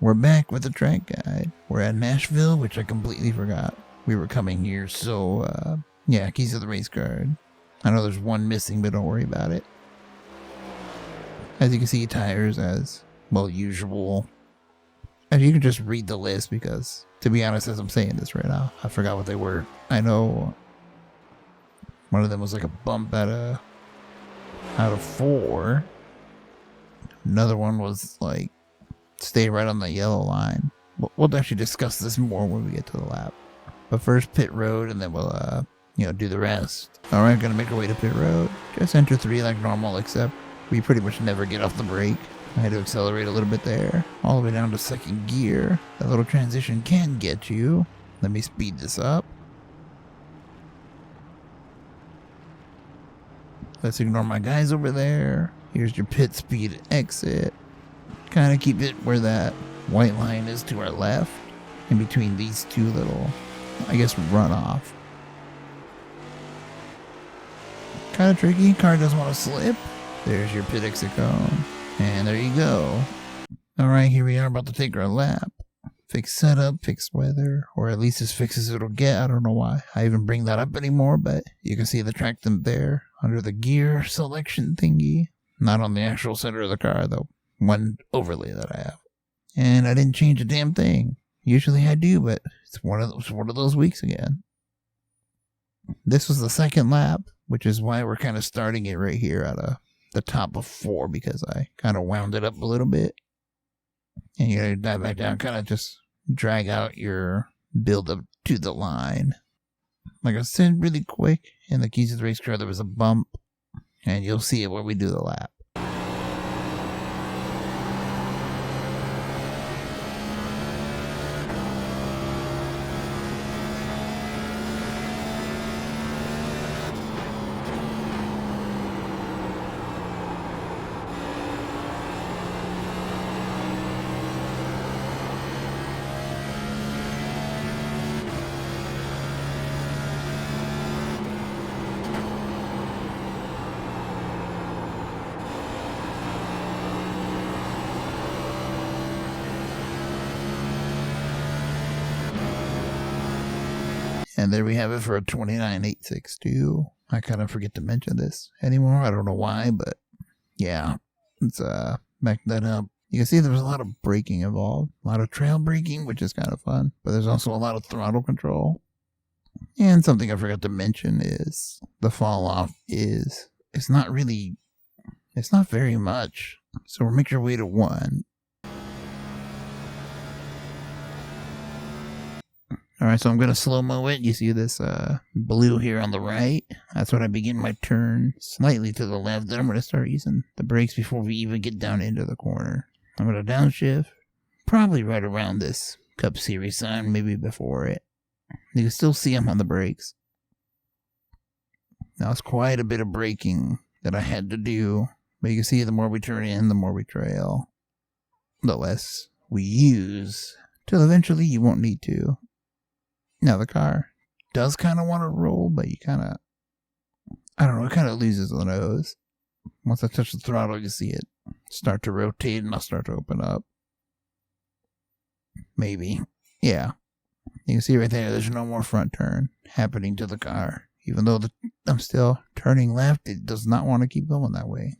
We're back with the track guide. We're at Nashville, which I completely forgot we were coming here, so, yeah, keys to the race card. I know there's one missing, but don't worry about it. As you can see, tires as, well, usual. And you can just read the list because, to be honest, as I'm saying this right now, I forgot what they were. I know one of them was like a bump out of 4. Another one was like, stay right on the yellow line. We'll actually discuss this more when we get to the lap. But first, pit road, and then we'll, do the rest. Alright, gonna make our way to pit road. Just enter 3 like normal, except we pretty much never get off the brake. I had to accelerate a little bit there. All the way down to 2nd gear. That little transition can get you. Let me speed this up. Let's ignore my guys over there. Here's your pit speed exit. Kind of keep it where that white line is to our left. In between these two little, I guess, runoff. Kind of tricky. Car doesn't want to slip. There's your pit exit cone. And there you go. Alright, here we are about to take our lap. Fix setup, fix weather, or at least as fix as it'll get. I don't know why I even bring that up anymore, but you can see the track them there under the gear selection thingy. Not on the actual center of the car, though. One overlay that I have. And I didn't change a damn thing. Usually I do, but it's one of those weeks again. This was the 2nd lap, which is why we're kind of starting it right here at the top of 4, because I kind of wound it up a little bit. And you gotta dive back down, kind of just drag out your build up to the line. Like I said, really quick, in the keys to the race car, there was a bump, and you'll see it when we do the lap. And there we have it for a 29.862. I kind of forget to mention this anymore. I don't know why, but yeah, let's back that up. You can see there was a lot of braking involved, a lot of trail braking, which is kind of fun, but there's also a lot of throttle control. And something I forgot to mention is the fall off it's not very much. So we'll make our way to 1. Alright, so I'm going to slow-mo it. You see this blue here on the right? That's when I begin my turn slightly to the left. Then I'm going to start using the brakes before we even get down into the corner. I'm going to downshift, probably right around this Cup Series sign, maybe before it. You can still see them on the brakes. Now, it's quite a bit of braking that I had to do. But you can see the more we turn in, the more we trail. The less we use, till eventually you won't need to. Now, the car does kind of want to roll, but you kind of, I don't know, it kind of loses the nose. Once I touch the throttle, you see it start to rotate and I'll start to open up. Maybe. Yeah. You can see right there, there's no more front turn happening to the car. Even though I'm still turning left, it does not want to keep going that way.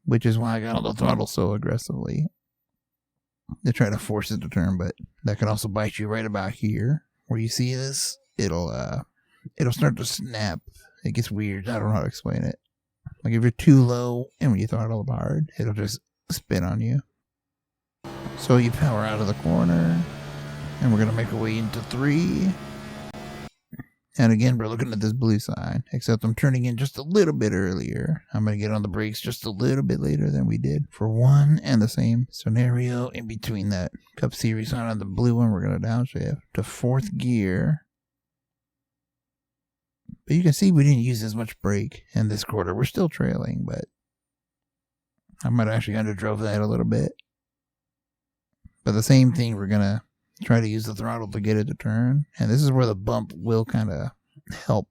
Which is why I got on the throttle so aggressively. They try to force it to turn, but that can also bite you right about here. Where you see this, it'll start to snap. It gets weird. I don't know how to explain it. Like if you're too low and when you throttle up hard, it'll just spin on you. So you power out of the corner, and we're going to make our way into 3. And again, we're looking at this blue sign, except I'm turning in just a little bit earlier. I'm going to get on the brakes just a little bit later than we did for 1 and the same scenario in between that Cup Series sign on the blue one. We're going to downshift to 4th gear. But you can see we didn't use as much brake in this quarter. We're still trailing, but I might actually underdrove that a little bit. But the same thing, we're going to try to use the throttle to get it to turn. And this is where the bump will kind of help.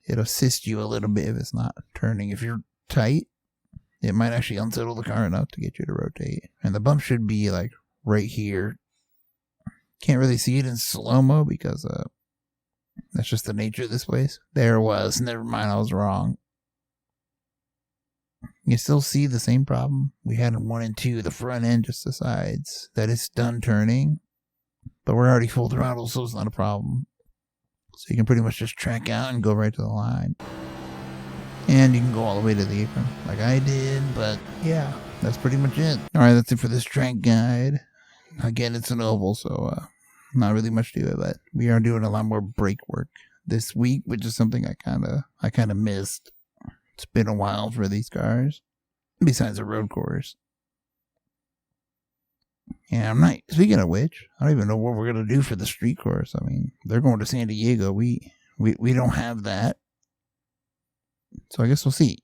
It'll assist you a little bit if it's not turning. If you're tight, it might actually unsettle the car enough to get you to rotate. And the bump should be like right here. Can't really see it in slow-mo because that's just the nature of this place. There it was. Never mind, I was wrong. You still see the same problem we had in 1 and 2. The front end just decides that it's done turning, but we're already full throttle, so it's not a problem. So you can pretty much just track out and go right to the line. And you can go all the way to the apron like I did, but yeah, that's pretty much it. Alright, that's it for this track guide. Again, it's an oval, so not really much to it, but we are doing a lot more brake work this week, which is something I kind of missed. It's been a while for these cars, besides a road course. Yeah, I'm not, speaking of which, I don't even know what we're going to do for the street course. I mean, they're going to San Diego. We don't have that. So I guess we'll see.